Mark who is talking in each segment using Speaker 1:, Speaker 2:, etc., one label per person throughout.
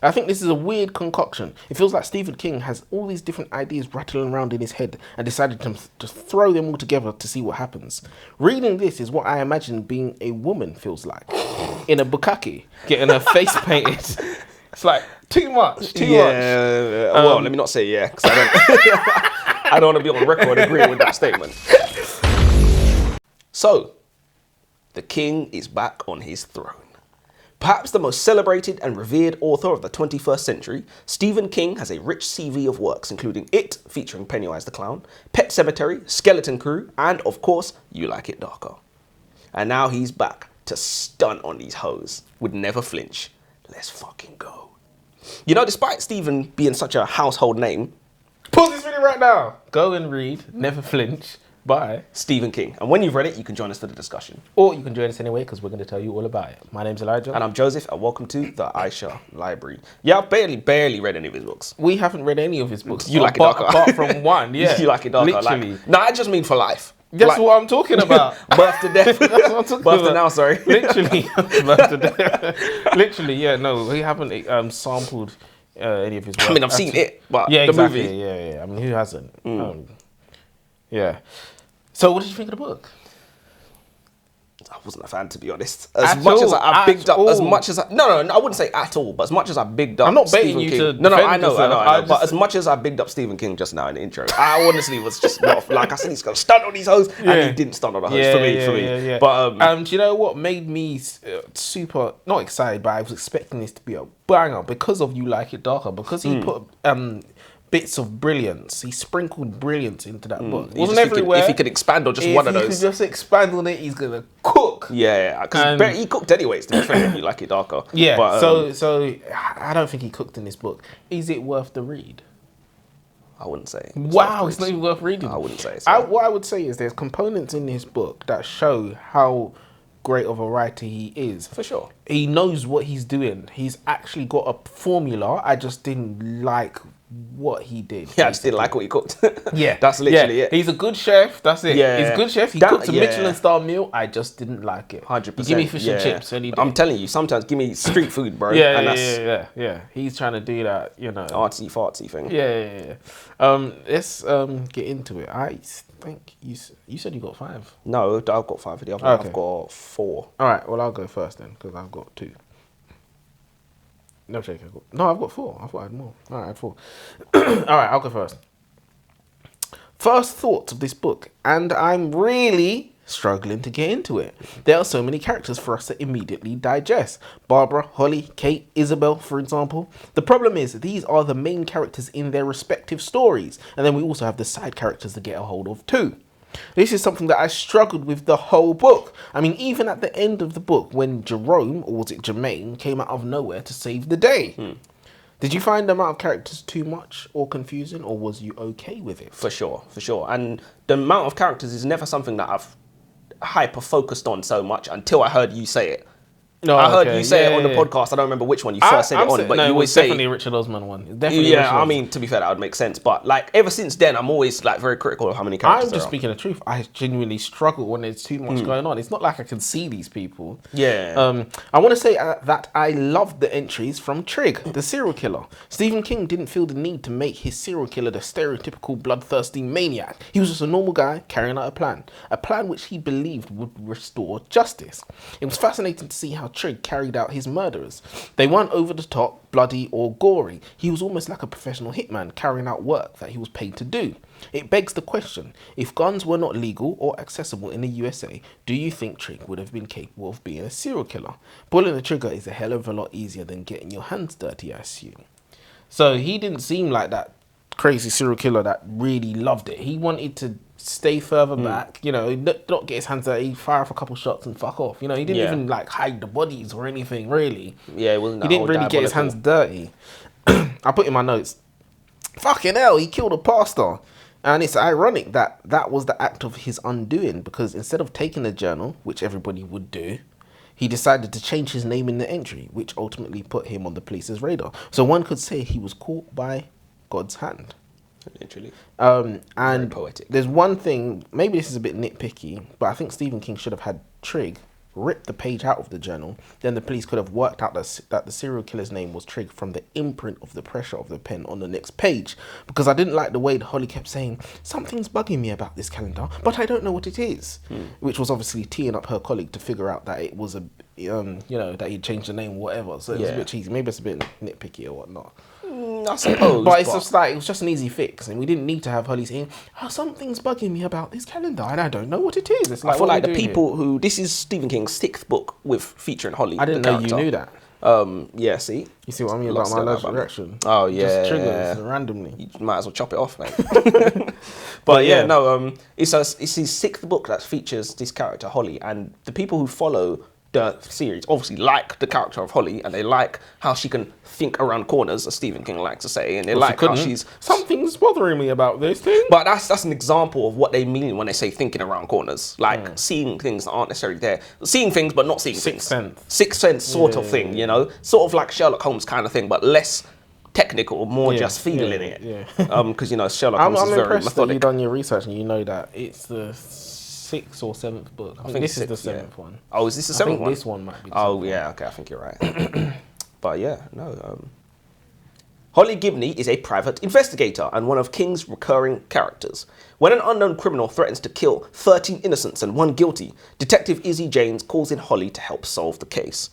Speaker 1: I think this is a weird concoction. It feels like Stephen King has all these different ideas rattling around in his head and decided to just throw them all together to see what happens. Reading this is what I imagine being a woman feels like. In a bukkake, getting her face painted. It's like, too much.
Speaker 2: Well, let me not say because I don't, I don't want to be on record agreeing with that statement. So, the king is back on his throne. Perhaps the most celebrated and revered author of the 21st century, Stephen King has a rich CV of works, including It, featuring Pennywise the Clown, Pet Sematary, Skeleton Crew, and of course, You Like It Darker. And now he's back to stunt on these hoes with Never Flinch. Let's fucking go. You know, despite Stephen being such a household name,
Speaker 1: pause this video right now. Go and read Never Flinch by
Speaker 2: Stephen King. And when you've read it, you can join us for the discussion.
Speaker 1: Or you can join us anyway, because we're going to tell you all about it. My name's Elijah.
Speaker 2: And I'm Joseph, and welcome to the Aisha Library. Yeah, I've barely read any of his books.
Speaker 1: We haven't read any of his books.
Speaker 2: You Like It Darker.
Speaker 1: Apart from one, yeah.
Speaker 2: You Like It Darker.
Speaker 1: Literally.
Speaker 2: No, I just mean for life.
Speaker 1: That's what I'm talking about.
Speaker 2: Birth to death.
Speaker 1: That's what I'm talking
Speaker 2: Birth
Speaker 1: about.
Speaker 2: to now, sorry.
Speaker 1: Literally. Birth to death. Literally, yeah, no, we haven't sampled any of his work.
Speaker 2: I mean, I've seen it, but
Speaker 1: yeah,
Speaker 2: the
Speaker 1: exactly.
Speaker 2: movie.
Speaker 1: Yeah. I mean, who hasn't? Yeah. So what did you think of the book?
Speaker 2: I wasn't a fan, to be honest. I wouldn't say at all, but as much as I bigged up
Speaker 1: I'm not baiting
Speaker 2: Stephen
Speaker 1: you
Speaker 2: King.
Speaker 1: to
Speaker 2: No, I know.
Speaker 1: yourself.
Speaker 2: But as much as I bigged up Stephen King just now in the intro, I honestly was just not, like I said, he's going to stunt on these hoes, and he didn't stunt on the hoes for me.
Speaker 1: Yeah.
Speaker 2: But
Speaker 1: do you know what made me super not excited, but I was expecting this to be a banger because of You Like It Darker, because he put bits of brilliance. He sprinkled brilliance into that book. It wasn't everywhere.
Speaker 2: If he could expand on just one of those.
Speaker 1: If he could just expand on it, he's gonna cook.
Speaker 2: Yeah, because he cooked anyways, to be fair. You Like It Darker.
Speaker 1: Yeah,
Speaker 2: but,
Speaker 1: so I don't think he cooked in this book. Is it worth the read?
Speaker 2: I wouldn't say.
Speaker 1: Wow, it's not even worth reading.
Speaker 2: I wouldn't say so.
Speaker 1: What I would say is there's components in his book that show how great of a writer he is.
Speaker 2: For sure.
Speaker 1: He knows what he's doing. He's actually got a formula. I just didn't like what he did.
Speaker 2: Yeah, I just didn't like what he cooked.
Speaker 1: Yeah.
Speaker 2: That's literally it.
Speaker 1: He's a good chef. That's it.
Speaker 2: Yeah.
Speaker 1: He's a good chef. He cooked a Michelin-star meal. I just didn't like it.
Speaker 2: 100%.
Speaker 1: You give me fish and chips any day.
Speaker 2: I'm telling you, sometimes give me street food, bro.
Speaker 1: Yeah. He's trying to do that,
Speaker 2: artsy fartsy thing.
Speaker 1: Yeah. Let's get into it. I think you said you got 5.
Speaker 2: No, I've got 5 of the other.
Speaker 1: Okay.
Speaker 2: I've got 4.
Speaker 1: All right. Well, I'll go first then because I've got 2. No, I've got 4. I thought I had more. All right, I had 4. All right, I'll go first. First thoughts of this book, and I'm really struggling to get into it. There are so many characters for us to immediately digest. Barbara, Holly, Kate, Isabel, for example. The problem is these are the main characters in their respective stories, and then we also have the side characters to get a hold of too. This is something that I struggled with the whole book. I mean, even at the end of the book, when Jerome, or was it Jermaine, came out of nowhere to save the day. Did you find the amount of characters too much or confusing, or was you okay with it?
Speaker 2: For sure. And the amount of characters is never something that I've hyper-focused on so much until I heard you say it.
Speaker 1: No,
Speaker 2: I heard you say it on the podcast. I don't remember which one you first said it on, but you always say
Speaker 1: definitely a Richard Osman one. Definitely
Speaker 2: yeah,
Speaker 1: Richard
Speaker 2: I
Speaker 1: Osman.
Speaker 2: mean, to be fair, that would make sense. But like ever since then, I'm always like very critical of how many characters
Speaker 1: I'm just speaking the truth. I genuinely struggle when there's too much going on. It's not like I can see these people.
Speaker 2: Yeah.
Speaker 1: I want to say that I loved the entries from Trig, the serial killer. Stephen King didn't feel the need to make his serial killer the stereotypical bloodthirsty maniac. He was just a normal guy carrying out a plan which he believed would restore justice. It was fascinating to see how Trig carried out his murderers. They weren't over the top, bloody or gory. He was almost like a professional hitman carrying out work that he was paid to do. It begs the question, if guns were not legal or accessible in the USA, do you think Trig would have been capable of being a serial killer? Pulling the trigger is a hell of a lot easier than getting your hands dirty, I assume. So he didn't seem like that crazy serial killer that really loved it. He wanted to stay further back, not get his hands dirty, fire off a couple shots and fuck off. He didn't even like hide the bodies or anything really.
Speaker 2: Yeah, it wasn't.
Speaker 1: He didn't really get his hands dirty. I put in my notes, fucking hell, he killed a pastor. And it's ironic that that was the act of his undoing, because instead of taking the journal, which everybody would do, he decided to change his name in the entry, which ultimately put him on the police's radar. So one could say he was caught by God's hand.
Speaker 2: Literally.
Speaker 1: And
Speaker 2: very poetic.
Speaker 1: There's one thing, maybe this is a bit nitpicky, but I think Stephen King should have had Trig ripped the page out of the journal, then the police could have worked out that the serial killer's name was Trig from the imprint of the pressure of the pen on the next page. Because I didn't like the way that Holly kept saying, something's bugging me about this calendar, but I don't know what it is. Which was obviously teeing up her colleague to figure out that it was that he'd changed the name or whatever. So it was a bit cheesy. Maybe it's a bit nitpicky or whatnot.
Speaker 2: I suppose.
Speaker 1: But it's just like, it was just an easy fix, and we didn't need to have Holly saying, something's bugging me about this calendar, and I don't know what it is. It's like,
Speaker 2: I feel like the people who... This is Stephen King's 6th book with featuring Holly.
Speaker 1: I didn't know you knew that.
Speaker 2: Yeah, see?
Speaker 1: You see what I mean about my allergic reaction?
Speaker 2: Oh, yeah.
Speaker 1: Just triggers randomly.
Speaker 2: You might as well chop it off, mate. But yeah, no, it's his 6th book that features this character, Holly, and the people who follow the series obviously like the character of Holly, and they like how she can think around corners, as Stephen King likes to say, and they like how she's...
Speaker 1: Something's bothering me about this thing.
Speaker 2: But that's an example of what they mean when they say thinking around corners, like seeing things that aren't necessarily there, seeing things but not seeing things. Sixth sense sort of thing, you know, sort of like Sherlock Holmes kind of thing, but less technical, more just feeling it. Because you know Sherlock Holmes is very
Speaker 1: impressed
Speaker 2: methodic.
Speaker 1: That you've done your research and you know that it's the 6th or 7th book. I think this is the 7th one.
Speaker 2: Oh, is this the 7th one?
Speaker 1: This one might be the 7th
Speaker 2: Oh, yeah, okay, I think you're right. But yeah, no. Holly Gibney is a private investigator and one of King's recurring characters. When an unknown criminal threatens to kill 13 innocents and 1 guilty, Detective Izzy James calls in Holly to help solve the case.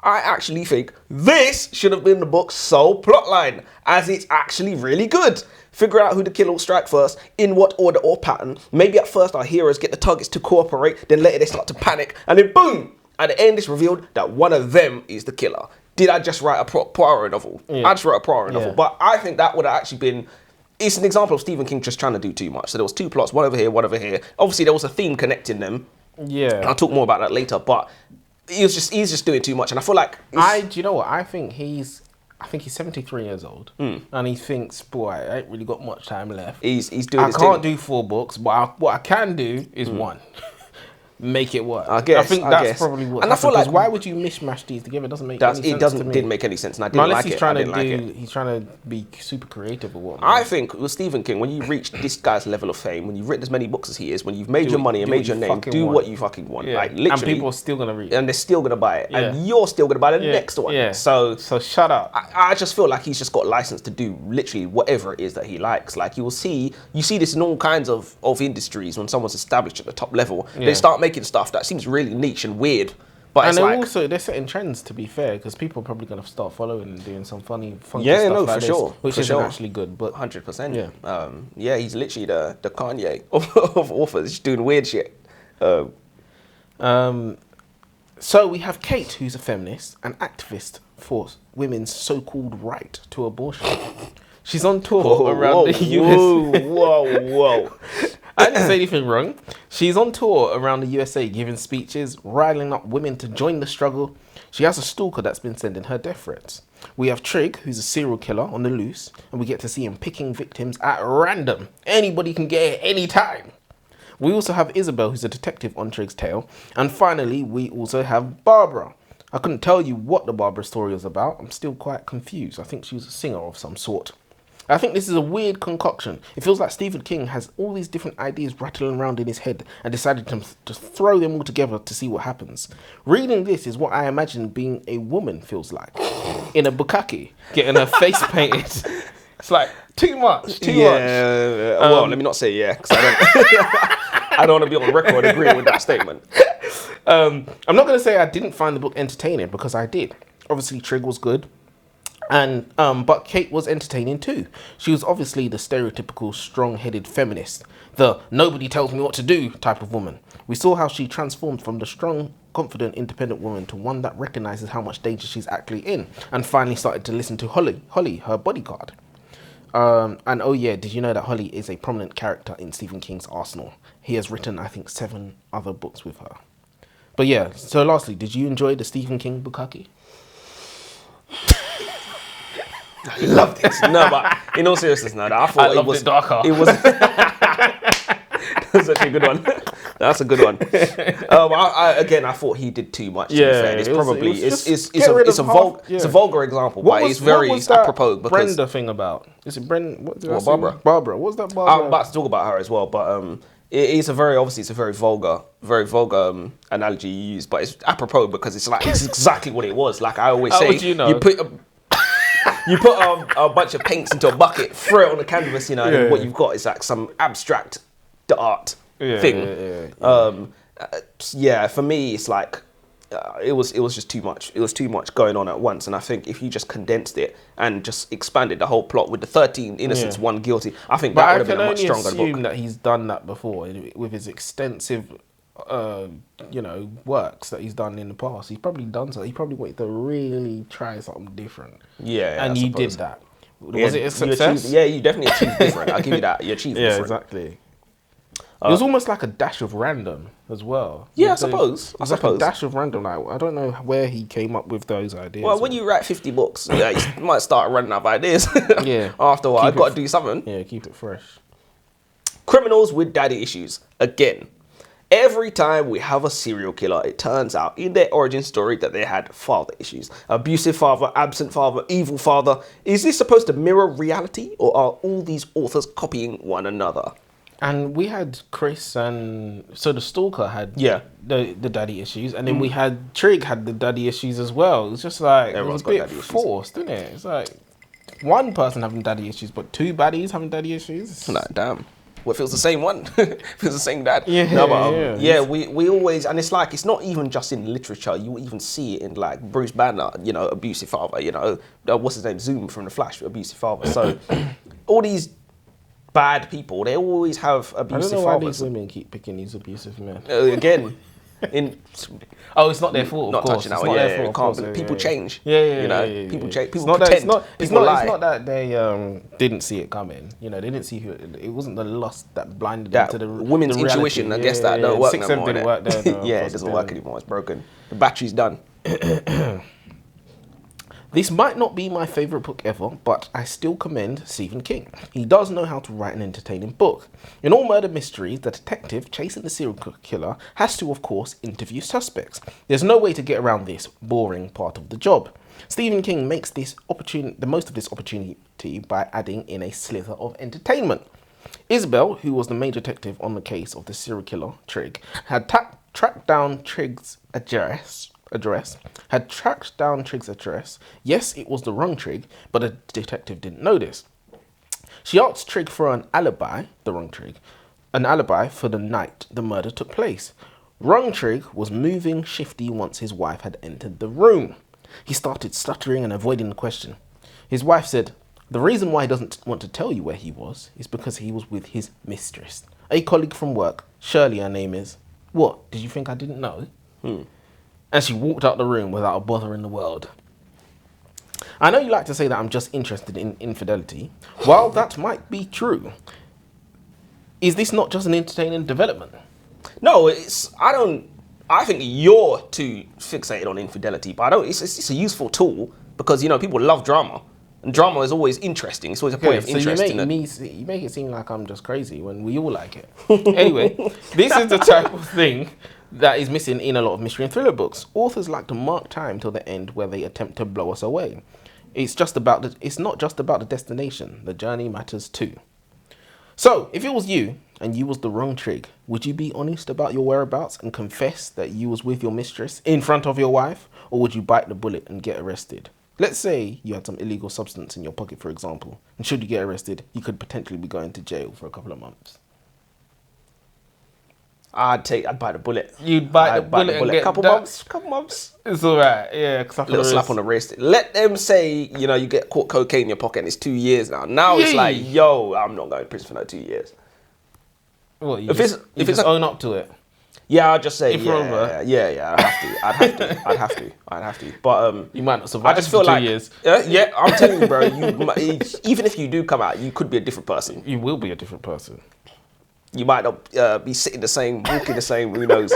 Speaker 2: I actually think this should have been the book's sole plotline, as it's actually really good. Figure out who the killer will strike first, in what order or pattern. Maybe at first our heroes get the targets to cooperate, then later they start to panic, and then boom! At the end it's revealed that one of them is the killer. Did I just write a Poirot novel?
Speaker 1: Yeah.
Speaker 2: I just wrote a Poirot novel, but I think that would have actually been... It's an example of Stephen King just trying to do too much. So there was 2 plots, one over here, one over here. Obviously there was a theme connecting them.
Speaker 1: Yeah.
Speaker 2: I'll talk more about that later, but he's just doing too much, and I feel like...
Speaker 1: do you know what? I think he's 73 years old, and he thinks, boy, I ain't really got much time left.
Speaker 2: He's doing his
Speaker 1: thing. I can't do 4 books, but what I can do is 1. Make it work. I think that's probably what. And I feel like, why would you mishmash these together? It doesn't make any sense to me.
Speaker 2: Didn't make any sense, and I didn't like it.
Speaker 1: He's trying to be super creative or what.
Speaker 2: I think with Stephen King, when you reach this guy's level of fame, when you've written as many books as he is, when you've made your money and made your name, do what you fucking want.
Speaker 1: Yeah.
Speaker 2: Like literally,
Speaker 1: and people are still gonna read it,
Speaker 2: and they're still gonna buy it, and you're still gonna buy the next one.
Speaker 1: Yeah.
Speaker 2: So
Speaker 1: shut up.
Speaker 2: I just feel like he's just got license to do literally whatever it is that he likes. Like you see this in all kinds of industries. When someone's established at the top level, they start making stuff that seems really niche and weird, but and
Speaker 1: they're setting trends, to be fair, because people are probably going to start following and doing some funky stuff
Speaker 2: for sure,
Speaker 1: which isn't actually good, but
Speaker 2: 100%. He's literally the Kanye of authors, just doing weird shit.
Speaker 1: So we have Kate, who's a feminist and activist for women's so-called right to abortion. She's on tour around the US.
Speaker 2: Whoa.
Speaker 1: I didn't say anything wrong. She's on tour around the USA giving speeches, riling up women to join the struggle. She has a stalker that's been sending her death threats. We have Trig, who's a serial killer on the loose, and we get to see him picking victims at random. Anybody can get it any time. We also have Isabel, who's a detective on Trig's tail. And finally, we also have Barbara. I couldn't tell you what the Barbara story was about. I'm still quite confused. I think she was a singer of some sort. I think this is a weird concoction. It feels like Stephen King has all these different ideas rattling around in his head and decided to throw them all together to see what happens. Reading this is what I imagine being a woman feels like. In a bukkake, getting her face painted. It's like, too much.
Speaker 2: Well, let me not say because I don't want to be on record agreeing with that statement.
Speaker 1: I'm not going to say I didn't find the book entertaining, because I did. Obviously, Trig was good. And but Kate was entertaining too. She was obviously the stereotypical strong-headed feminist, the nobody tells me what to do type of woman. We saw how she transformed from the strong, confident, independent woman to one that recognizes how much danger she's actually in, and finally started to listen to Holly, her bodyguard. And oh yeah, did you know that Holly is a prominent character in Stephen King's arsenal? He has written, I think, 7 other books with her. But yeah, so lastly, did you enjoy the Stephen King bukkake?
Speaker 2: I loved it. No, but in all seriousness, no, I thought it was
Speaker 1: darker.
Speaker 2: It was. That's actually a good one. That's a good one. I thought he did too much. To be fair. It's a vulgar example, but it's very apropos. Because
Speaker 1: Brenda thing about? Is it Brenda?
Speaker 2: Barbara.
Speaker 1: Barbara. What's that Barbara?
Speaker 2: I'm about to talk about her as well, but it is it's a very vulgar analogy you use, but it's apropos because it's like it's exactly what it was. Like I always say,
Speaker 1: would you know?
Speaker 2: You put a bunch of paints into a bucket, throw it on the canvas, you know, and what you've got is like some abstract art thing. For me, it's like it was just too much. It was too much going on at once, and I think if you just condensed it and just expanded the whole plot with the 13 innocents, one guilty, I think that would have been a much stronger book.
Speaker 1: But I can only assume that he's done that before with his extensive, works that he's done in the past. He's probably done so. He probably wanted to really try something different.
Speaker 2: Yeah,
Speaker 1: and you did that. Was it a success?
Speaker 2: You definitely achieved different. I'll give you that. You achieved different.
Speaker 1: Exactly. It was almost like a dash of random as well.
Speaker 2: Yeah, I suppose.
Speaker 1: Like a dash of random. Like, I don't know where he came up with those ideas.
Speaker 2: Well, when you write 50 books, you might start running out of ideas.
Speaker 1: Yeah.
Speaker 2: After a while, I've got to do something.
Speaker 1: Yeah, keep it fresh.
Speaker 2: Criminals with daddy issues. Again, every time we have a serial killer, it turns out in their origin story that they had father issues. Abusive father, absent father, evil father. Is this supposed to mirror reality, or are all these authors copying one another?
Speaker 1: And we had Chris, and so the stalker had the daddy issues, and then we had Trig had the daddy issues as well. It was just like
Speaker 2: Everyone's
Speaker 1: it was a bit forced, didn't it? It's like one person having daddy issues, but two baddies having daddy issues.
Speaker 2: Nah, damn. Well, if it was the same one, if it was the same dad. We always, and it's like, it's not even just in literature, you even see it in like Bruce Banner, abusive father, what's his name, Zoom from The Flash, abusive father. So all these bad people, they always have abusive fathers. I don't know why
Speaker 1: these women keep picking these abusive men.
Speaker 2: Again,
Speaker 1: it's not their fault.
Speaker 2: Not touching that one.
Speaker 1: It
Speaker 2: can't be. People change. People change. People
Speaker 1: pretend.
Speaker 2: People lie.
Speaker 1: It's not that they didn't see it coming. They didn't see who. It wasn't the lust that blinded them to the
Speaker 2: women's
Speaker 1: the
Speaker 2: intuition.
Speaker 1: reality.
Speaker 2: I guess that don't work
Speaker 1: 6
Speaker 2: no more.
Speaker 1: Didn't work there. No,
Speaker 2: it doesn't work anymore. It's broken. The battery's done.
Speaker 1: This might not be my favourite book ever, but I still commend Stephen King. He does know how to write an entertaining book. In all murder mysteries, the detective chasing the serial killer has to, of course, interview suspects. There's no way to get around this boring part of the job. Stephen King makes the most of this opportunity by adding in a slither of entertainment. Isabel, who was the main detective on the case of the serial killer, Trig, had tracked down Trig's address. Yes, it was the wrong Trig, but the detective didn't know this. She asked Trig for an alibi for the night the murder took place. Wrong Trig was moving shifty once his wife had entered the room. He started stuttering and avoiding the question. His wife said, "The reason why he doesn't want to tell you where he was is because he was with his mistress, a colleague from work. Shirley, her name is." "What, did you think I didn't know?" And she walked out the room without a bother in the world. I know you like to say that I'm just interested in infidelity. While that might be true, is this not just an entertaining development?
Speaker 2: No, I think you're too fixated on infidelity, but it's a useful tool because, people love drama. And drama is always interesting. It's always a point of interest.
Speaker 1: You make it seem like I'm just crazy when we all like it. Anyway, this is the type of thing that is missing in a lot of mystery and thriller books. Authors like to mark time till the end where they attempt to blow us away. It's not just about the destination. The journey matters too. So, if it was you and you was the wrong Trig, would you be honest about your whereabouts and confess that you was with your mistress in front of your wife, or would you bite the bullet and get arrested? Let's say you had some illegal substance in your pocket, for example, and should you get arrested, you could potentially be going to jail for a couple of months.
Speaker 2: I'd bite the bullet.
Speaker 1: You'd bite the bullet and get
Speaker 2: couple months.
Speaker 1: It's alright, yeah.
Speaker 2: Little slap on the wrist. Let them say, you get caught cocaine in your pocket and it's 2 years now. Now it's like, yo, I'm not going to prison for no 2 years.
Speaker 1: Well, you just own up to it.
Speaker 2: Yeah, I'll just say,
Speaker 1: if you're over.
Speaker 2: Yeah, I'd have to. But
Speaker 1: you might not survive.
Speaker 2: I just feel like
Speaker 1: 2 years.
Speaker 2: Yeah, I'm telling you, bro. Even if you do come out, you could be a different person.
Speaker 1: You will be a different person.
Speaker 2: You might not be sitting the same, walking the same. Who knows?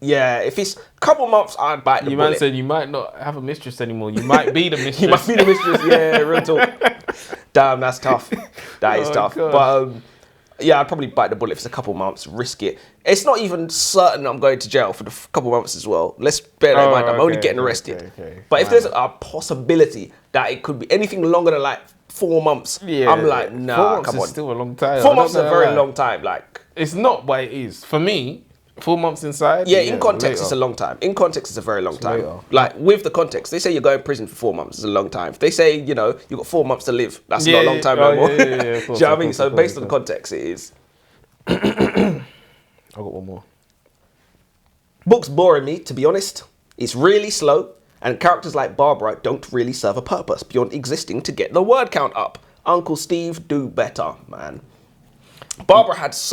Speaker 2: Yeah, if it's a couple months, I'd bite the bullet.
Speaker 1: You man said you might not have a mistress anymore. You might be the mistress.
Speaker 2: You might be the mistress. Yeah, real talk. Damn, that's tough. That is tough. Gosh. But yeah, I'd probably bite the bullet if it's a couple months, risk it. It's not even certain I'm going to jail for the couple months as well. Let's bear that in mind. I'm only getting arrested. But if there's a possibility that it could be anything longer than like 4 months, I'm like, nah,
Speaker 1: 4 months
Speaker 2: come on.
Speaker 1: is still a long time.
Speaker 2: 4 months is a very long time. Like,
Speaker 1: It's not what it is. For me, 4 months inside.
Speaker 2: Yeah, in context,
Speaker 1: later.
Speaker 2: it's a long time. In context, it's a very long time.
Speaker 1: later.
Speaker 2: Like, with the context, they say you're going to prison for 4 months. It's a long time. If they say, you know, you've got 4 months to live, that's not a long time no more.
Speaker 1: Yeah,
Speaker 2: Do you know what I mean? So, based on the context, it is.
Speaker 1: I got one more.
Speaker 2: Book's boring me, to be honest. It's really slow, and characters like Barbara don't really serve a purpose beyond existing to get the word count up. Uncle Steve, do better, man. Barbara had she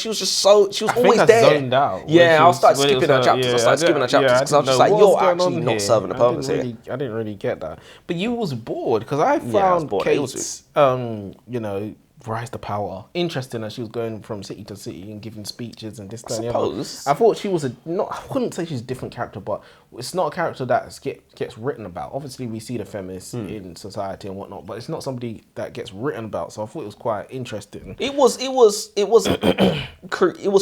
Speaker 2: was always there.
Speaker 1: Zoned out.
Speaker 2: Yeah, I'll start skipping her chapters. I'll start skipping her chapters because I was just like, you're actually not serving a purpose here.
Speaker 1: I didn't really get that. But you was bored because I
Speaker 2: I was
Speaker 1: found
Speaker 2: bored.
Speaker 1: Kate's, rise to power interesting as she was going from city to city and giving speeches and this, that, and the other. I thought she was I wouldn't say she's a different character, but it's not a character that gets written about. Obviously, we see the feminists in society and whatnot, but it's not somebody that gets written about. So I thought it was quite interesting.
Speaker 2: It was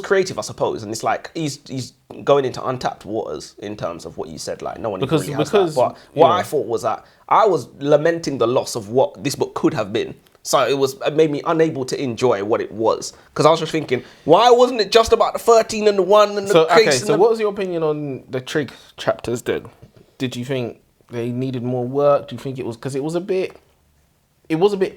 Speaker 2: creative, I suppose, and it's like he's going into untapped waters in terms of what you said. Like no one really has that. But what I thought was that I was lamenting the loss of what this book could have been. So it made me unable to enjoy what it was. Because I was just thinking, why wasn't it just about the 13 and the 1 and the case?
Speaker 1: So what was your opinion on the Trig chapters then? Did you think they needed more work? Do you think it was... Because it was a bit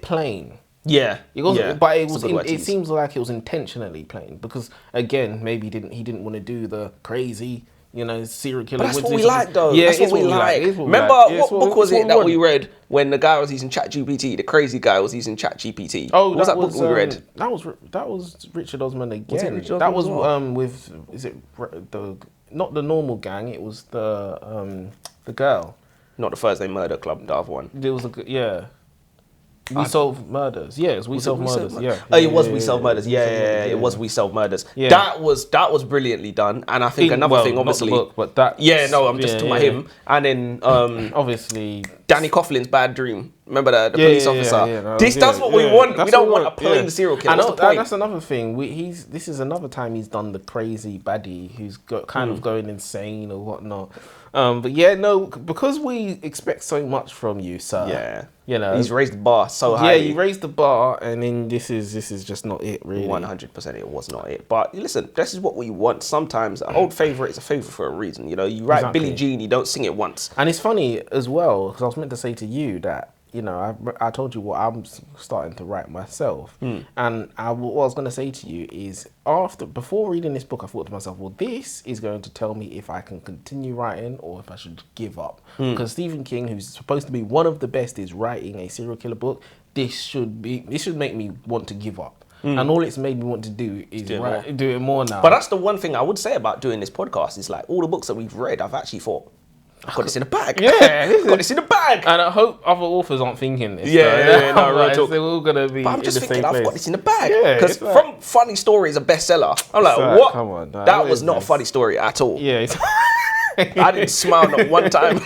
Speaker 1: plain.
Speaker 2: Yeah.
Speaker 1: It wasn't, but it seems like it was intentionally plain. Because, again, maybe he didn't want to do the crazy... serial killer.
Speaker 2: But that's what we like, though.
Speaker 1: Yeah,
Speaker 2: that's what we like. Remember, what book was it that we read when the guy was using ChatGPT? The crazy guy was using ChatGPT.
Speaker 1: Oh,
Speaker 2: what was that book we read?
Speaker 1: That was Richard Osman again.
Speaker 2: Was it Richard
Speaker 1: that was
Speaker 2: Osman
Speaker 1: with not the normal gang? It was the girl.
Speaker 2: Not the Thursday Murder Club, the other one.
Speaker 1: There was We Solve Murders. Yeah, it was We Solve Murders. Yeah.
Speaker 2: Oh, it was We Solve Murders. Yeah, it was We Solve Murders. Yeah. That was brilliantly done. And I think another thing, obviously.
Speaker 1: Not the book, but that.
Speaker 2: Yeah, no, I'm just talking about him. And then
Speaker 1: obviously
Speaker 2: Danny Coughlin's Bad Dream. Remember the police officer. That's what we want. We don't want a plain serial killer. What's the point?
Speaker 1: That's another thing. This is another time he's done the crazy baddie who's kind of going insane or whatnot. But yeah, no, because we expect so much from you, sir.
Speaker 2: Yeah.
Speaker 1: He's
Speaker 2: raised the bar so high.
Speaker 1: Yeah, you raised the bar, and then this is just not it, really.
Speaker 2: 100%, it was not it. But listen, this is what we want. Sometimes an old favourite is a favourite for a reason. You write Billie Jean, you don't sing it once.
Speaker 1: And it's funny as well because I was meant to say to you that I told you what I'm starting to write myself, and what I was going to say to you is before reading this book, I thought to myself, well, this is going to tell me if I can continue writing or if I should give up. Because Stephen King, who's supposed to be one of the best, is writing a serial killer book. This should make me want to give up. And all it's made me want to do is do it more now.
Speaker 2: But that's the one thing I would say about doing this podcast is like all the books that we've read, I've actually thought, I've got this in the bag.
Speaker 1: Yeah,
Speaker 2: I've got this in the bag.
Speaker 1: And I hope other authors aren't thinking this.
Speaker 2: No, real talk.
Speaker 1: They're all gonna be.
Speaker 2: But I'm just thinking, I've got this in the bag. Because from Funny Story is a bestseller. I'm like, what?
Speaker 1: Come on,
Speaker 2: that was not a funny story at all.
Speaker 1: Yeah.
Speaker 2: I didn't smile not one time.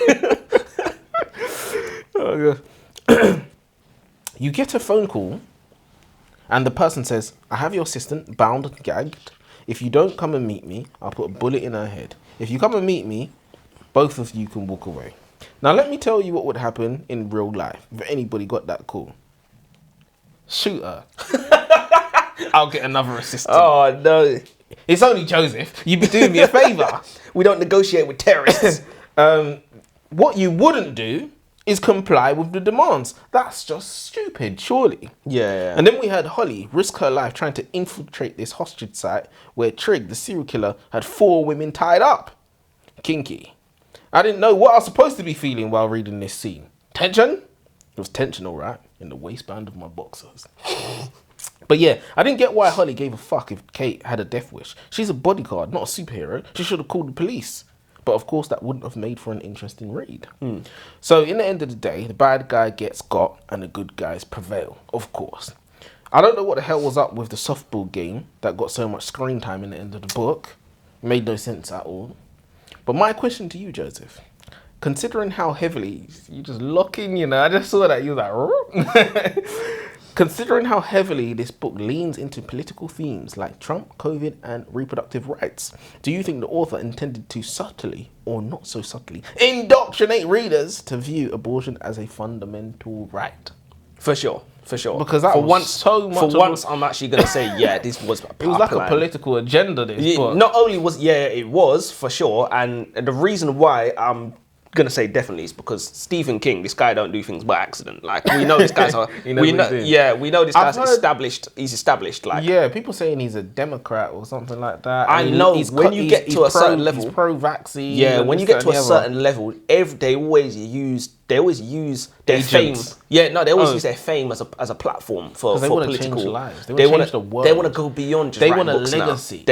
Speaker 1: You get a phone call, and the person says, "I have your assistant bound and gagged. If you don't come and meet me, I'll put a bullet in her head. If you come and meet me, both of you can walk away." Now, let me tell you what would happen in real life if anybody got that call. Shoot her. I'll get another assistant.
Speaker 2: Oh, no.
Speaker 1: It's only Joseph. You'd be doing me a favour.
Speaker 2: We don't negotiate with terrorists.
Speaker 1: What you wouldn't do is comply with the demands. That's just stupid, surely.
Speaker 2: Yeah.
Speaker 1: And then we had Holly risk her life trying to infiltrate this hostage site where Trig, the serial killer, had 4 women tied up. Kinky. I didn't know what I was supposed to be feeling while reading this scene. Tension? It was tension, all right, in the waistband of my boxers. But yeah, I didn't get why Holly gave a fuck if Kate had a death wish. She's a bodyguard, not a superhero. She should have called the police. But of course, that wouldn't have made for an interesting read. So in the end of the day, the bad guy gets got and the good guys prevail, of course. I don't know what the hell was up with the softball game that got so much screen time in the end of the book. Made no sense at all. But my question to you, Joseph, considering how heavily you just locking, I just saw that you were like, considering how heavily this book leans into political themes like Trump, COVID, and reproductive rights, do you think the author intended to subtly, or not so subtly, indoctrinate readers to view abortion as a fundamental right?
Speaker 2: For sure.
Speaker 1: Because that
Speaker 2: for
Speaker 1: was
Speaker 2: once,
Speaker 1: so much
Speaker 2: For
Speaker 1: of a-
Speaker 2: once, I'm actually going to say, yeah, this was
Speaker 1: It was like a political agenda, this book.
Speaker 2: Not only was, it was, for sure. And the reason why I'm going to say definitely is because Stephen King, this guy don't do things by accident. Like, we know this guy's
Speaker 1: He knows what he's doing.
Speaker 2: we know this guy's
Speaker 1: heard-
Speaker 2: established. He's established, like.
Speaker 1: Yeah, people saying he's a Democrat or something like that.
Speaker 2: I know, when you get to a certain level.
Speaker 1: He's pro-vaccine.
Speaker 2: Yeah, when you get to a
Speaker 1: certain
Speaker 2: certain level, they always use their fame.
Speaker 1: Agents.
Speaker 2: Yeah, no, they always use their fame as a platform for
Speaker 1: they wanna
Speaker 2: political.
Speaker 1: change lives. They wanna change the world.
Speaker 2: They want to go beyond just
Speaker 1: They
Speaker 2: writing
Speaker 1: want a
Speaker 2: books now.
Speaker 1: legacy.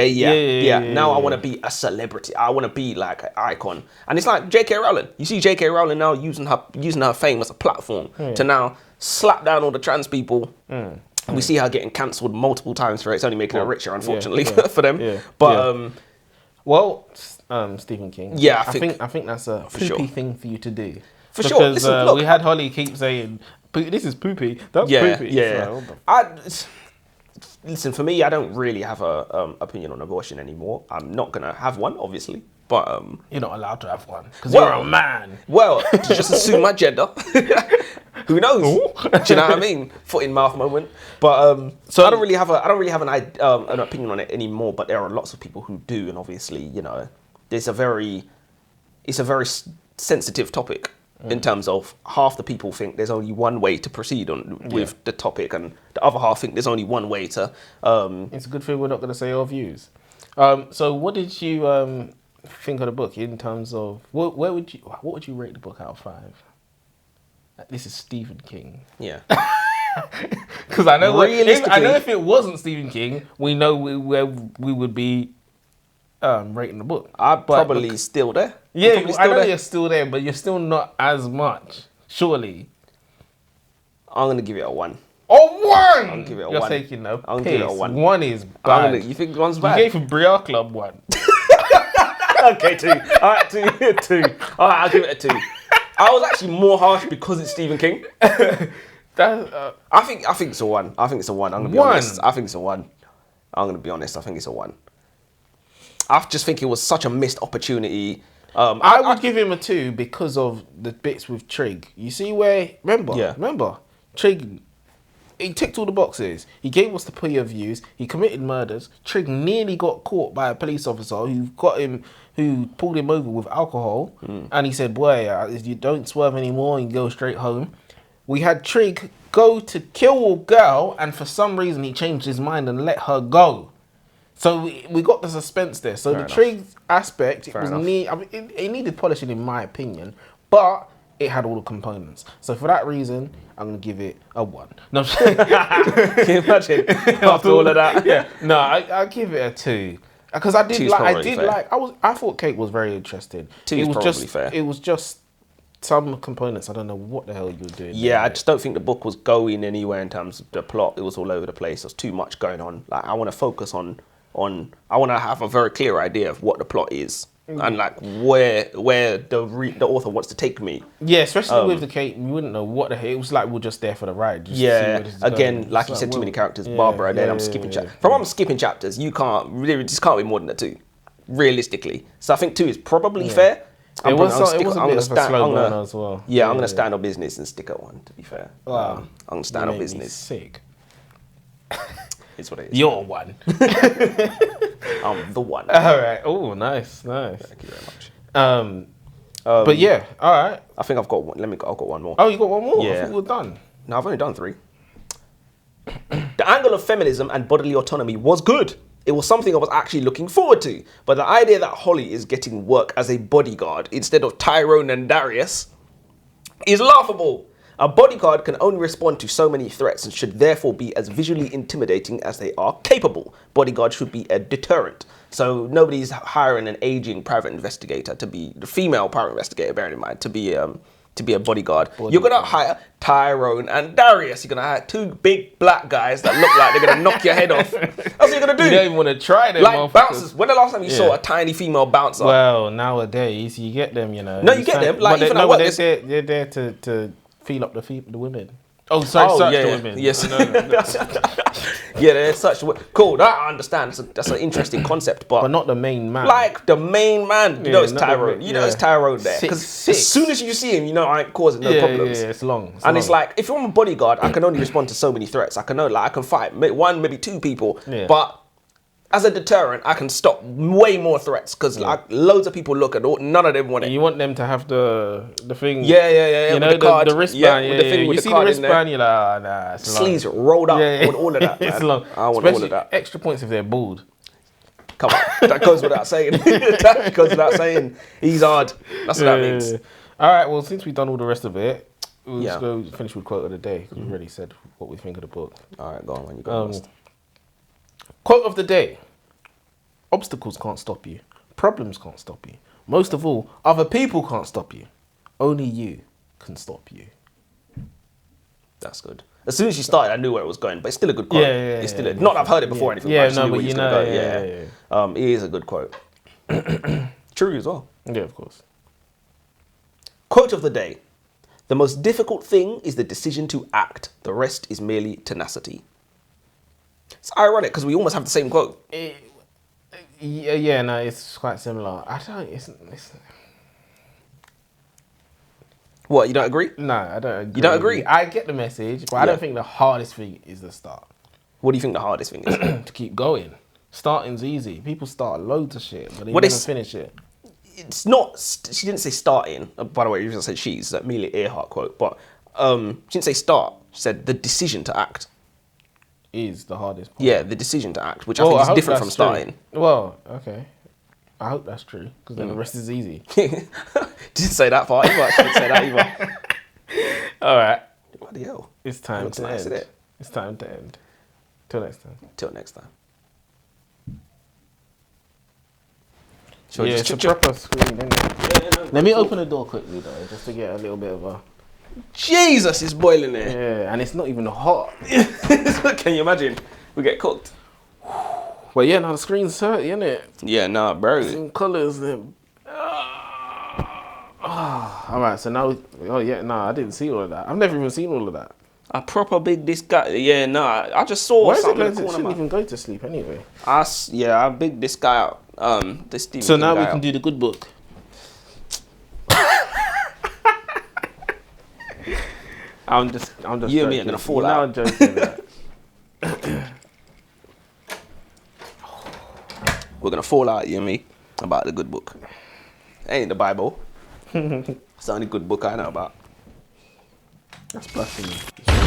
Speaker 2: Now I want to be a celebrity. I want to be like an icon. And it's like J.K. Rowling. You see J.K. Rowling now using her fame as a platform to now slap down all the trans people. We see her getting cancelled multiple times for it. It's only making her richer, unfortunately, for them.
Speaker 1: Yeah.
Speaker 2: But
Speaker 1: well, Stephen King.
Speaker 2: Yeah,
Speaker 1: I think that's a poopy
Speaker 2: sure.
Speaker 1: thing for you to do.
Speaker 2: For sure.
Speaker 1: Because
Speaker 2: Listen, look,
Speaker 1: we had Holly keep saying, "This is poopy. That's poopy." So,
Speaker 2: Listen, for me, I don't really have a opinion on abortion anymore. I'm not gonna have one, obviously, but
Speaker 1: you're not allowed to have one because you're a man.
Speaker 2: Well, to just assume my gender. Who knows? Do you know what I mean? Foot in mouth moment. But so I don't really have an opinion on it anymore. But there are lots of people who do, and obviously, you know, it's a very sensitive topic. In terms of half the people think there's only one way to proceed with the topic, and the other half think there's only one way to.
Speaker 1: It's a good thing we're not going to say our views. So, what did you think of the book in terms of what would you rate the book out of 5? This is Stephen King.
Speaker 2: Yeah.
Speaker 1: Because I know
Speaker 2: Realistically,
Speaker 1: if it wasn't Stephen King, we know where we would be rating the book.
Speaker 2: I'm probably still there.
Speaker 1: Yeah, I know you're still there, but you're still not as much. Surely.
Speaker 2: I'm gonna give it a 1.
Speaker 1: Oh, 1!
Speaker 2: I'll give it a
Speaker 1: You're
Speaker 2: 1.
Speaker 1: taking the
Speaker 2: I'll
Speaker 1: piss.
Speaker 2: give it a 1.
Speaker 1: 1 is bad.
Speaker 2: You think 1's bad?
Speaker 1: You gave a Briar Club 1.
Speaker 2: Okay, 2. All right, 2. All right, I'll give it a 2. I was actually more harsh because it's Stephen King. I think it's a 1. I think it's a 1. I'm gonna be honest. I think it's a 1. I'm gonna be honest. I think it's a 1. I just think it was such a missed opportunity.
Speaker 1: I would give him a 2 because of the bits with Trig. You see where, remember, Trig, he ticked all the boxes. He gave us the POVs. He committed murders. Trig nearly got caught by a police officer who pulled him over with alcohol. And he said, boy, if you don't swerve anymore, you can go straight home. We had Trig go to kill a girl, and for some reason he changed his mind and let her go. So we got the suspense there. So the Trig aspect, it needed polishing in my opinion, but it had all the components. So for that reason, I'm going to give it a 1. No,
Speaker 2: Can you imagine after all of that?
Speaker 1: Yeah. No, I give it a 2. Because I thought Kate was very interesting.
Speaker 2: 2 is probably fair.
Speaker 1: It was just some components. I don't know what the hell you were doing.
Speaker 2: Yeah, I just don't think the book was going anywhere in terms of the plot. It was all over the place. There's too much going on. Like, I want to focus on I want to have a very clear idea of what the plot is and like where the author wants to take me.
Speaker 1: Yeah, especially with the Kate, we wouldn't know what the hell. It was like we're just there for the ride. Just
Speaker 2: again, like you said, too many characters. Barbara, then I'm skipping chapters. From I'm skipping chapters, you can't be more than a 2, realistically. So I think 2 is probably fair.
Speaker 1: It was a bit of a slow burner as well.
Speaker 2: Yeah, I'm gonna stand on business and stick at 1. To be fair, I'm gonna stand on business.
Speaker 1: Sick.
Speaker 2: It's what it is.
Speaker 1: You're 1.
Speaker 2: I'm the 1.
Speaker 1: All right. Oh, nice.
Speaker 2: Thank you very much.
Speaker 1: But yeah, all right.
Speaker 2: I think I've got one. I've got one more.
Speaker 1: Oh, you got one more?
Speaker 2: Yeah.
Speaker 1: I thought we were done.
Speaker 2: No, I've only done 3. The angle of feminism and bodily autonomy was good. It was something I was actually looking forward to. But the idea that Holly is getting work as a bodyguard instead of Tyrone and Darius is laughable. A bodyguard can only respond to so many threats and should therefore be as visually intimidating as they are capable. Bodyguard should be a deterrent. So nobody's hiring an aging private investigator to be the female private investigator, bearing in mind, to be a bodyguard. You're gonna hire Tyrone and Darius. You're gonna hire 2 big black guys that look like they're gonna knock your head off. That's what you're gonna do.
Speaker 1: You don't even want to try them.
Speaker 2: Like bouncers. When the last time you saw a tiny female bouncer?
Speaker 1: Well, nowadays you get them, you know.
Speaker 2: No, you get them. Like even
Speaker 1: they're there to feel up the women. Oh, sorry, search
Speaker 2: yeah,
Speaker 1: the
Speaker 2: yeah.
Speaker 1: women.
Speaker 2: Yes.
Speaker 1: No.
Speaker 2: Yeah, there's such cool. That I understand. That's an interesting concept,
Speaker 1: But not the main man.
Speaker 2: like the main man, you know, it's
Speaker 1: not the
Speaker 2: Tyrone.
Speaker 1: main-
Speaker 2: You know, it's Tyrone there. Because
Speaker 1: Six.
Speaker 2: as soon as you see him, you know I ain't causing no problems.
Speaker 1: Yeah, it's long.
Speaker 2: It's like if I'm a bodyguard, I can only respond to so many threats. I can fight one, maybe two people,
Speaker 1: Yeah.
Speaker 2: but as a deterrent, I can stop way more threats because like loads of people look and none of them want it.
Speaker 1: You want them to have the thing.
Speaker 2: Yeah.
Speaker 1: You know,
Speaker 2: with the card.
Speaker 1: the wristband.
Speaker 2: with the thing with
Speaker 1: you
Speaker 2: the
Speaker 1: see
Speaker 2: card
Speaker 1: the
Speaker 2: in there.
Speaker 1: wristband, you're like, nah, it's long.
Speaker 2: Sleeves rolled up with all of that.
Speaker 1: It's
Speaker 2: man.
Speaker 1: long.
Speaker 2: I want
Speaker 1: Especially
Speaker 2: all of that.
Speaker 1: extra points if they're bald.
Speaker 2: Come on, that goes without saying. That goes without saying. He's hard. That's what that means.
Speaker 1: All right, well, since we've done all the rest of it, we'll just
Speaker 2: Yeah.
Speaker 1: go finish with quote of the day because we've already said what we think of the book.
Speaker 2: All right, go on when you go first.
Speaker 1: Quote of the day. Obstacles can't stop you. Problems can't stop you. Most of all, other people can't stop you. Only you can stop you.
Speaker 2: That's good. As soon as you started, I knew where it was going, but it's still a good quote. It's still not that I've heard it before or anything.
Speaker 1: Yeah,
Speaker 2: but I just
Speaker 1: no,
Speaker 2: knew
Speaker 1: but
Speaker 2: where
Speaker 1: you
Speaker 2: was
Speaker 1: know,
Speaker 2: gonna go. It is a good quote. True as well.
Speaker 1: Yeah, of course.
Speaker 2: Quote of the day. The most difficult thing is the decision to act. The rest is merely tenacity. It's ironic because we almost have the same quote.
Speaker 1: Yeah, no, it's quite similar. I don't. It's
Speaker 2: What, you don't agree?
Speaker 1: no, I don't agree.
Speaker 2: You don't agree?
Speaker 1: I get the message, but I
Speaker 2: Yeah.
Speaker 1: don't think the hardest thing is the start.
Speaker 2: What do you think the hardest thing is?
Speaker 1: To keep going. Starting's easy. People start loads of shit, but they
Speaker 2: What
Speaker 1: never
Speaker 2: is-
Speaker 1: finish it.
Speaker 2: It's not. She didn't say starting. By the way, you just said she's that Amelia Earhart quote, but she didn't say start. She said the decision to act.
Speaker 1: Is the hardest part.
Speaker 2: Yeah, the decision to act, which I
Speaker 1: Well,
Speaker 2: think is
Speaker 1: hope
Speaker 2: different from
Speaker 1: that's true.
Speaker 2: starting.
Speaker 1: Well, okay. I hope that's true because then the rest is easy.
Speaker 2: Didn't say that part either. I didn't say that either.
Speaker 1: All right,
Speaker 2: Bloody hell.
Speaker 1: it's time
Speaker 2: Looks
Speaker 1: to
Speaker 2: nice,
Speaker 1: end.
Speaker 2: innit?
Speaker 1: It's time to end. Till next time.
Speaker 2: Till next time.
Speaker 1: Yeah, it's a proper screen, isn't it? Let me open the door quickly though, just to get a little bit of a.
Speaker 2: Jesus, it's boiling there.
Speaker 1: Yeah, and it's not even hot.
Speaker 2: Can you imagine? We get cooked.
Speaker 1: Well, yeah, now the screen's dirty, isn't it?
Speaker 2: Yeah, nah, bro.
Speaker 1: In colours. Then. All right, so now. Oh yeah, no, I didn't see all of that. I've never even seen all of that.
Speaker 2: A proper big this guy. Yeah, nah. I just saw
Speaker 1: Why is it
Speaker 2: something
Speaker 1: going
Speaker 2: in
Speaker 1: to?
Speaker 2: the
Speaker 1: It
Speaker 2: corner.
Speaker 1: shouldn't
Speaker 2: Man.
Speaker 1: even go to sleep anyway.
Speaker 2: I big this guy out. This Stephen
Speaker 1: So
Speaker 2: King
Speaker 1: now
Speaker 2: guy
Speaker 1: we can
Speaker 2: out.
Speaker 1: do the good book. I'm just.
Speaker 2: You and me are
Speaker 1: joking.
Speaker 2: gonna fall
Speaker 1: You know
Speaker 2: out.
Speaker 1: I'm joking. That.
Speaker 2: We're gonna fall out, you and me, about the good book. Ain't the Bible. It's the only good book I know about.
Speaker 1: That's blasphemy.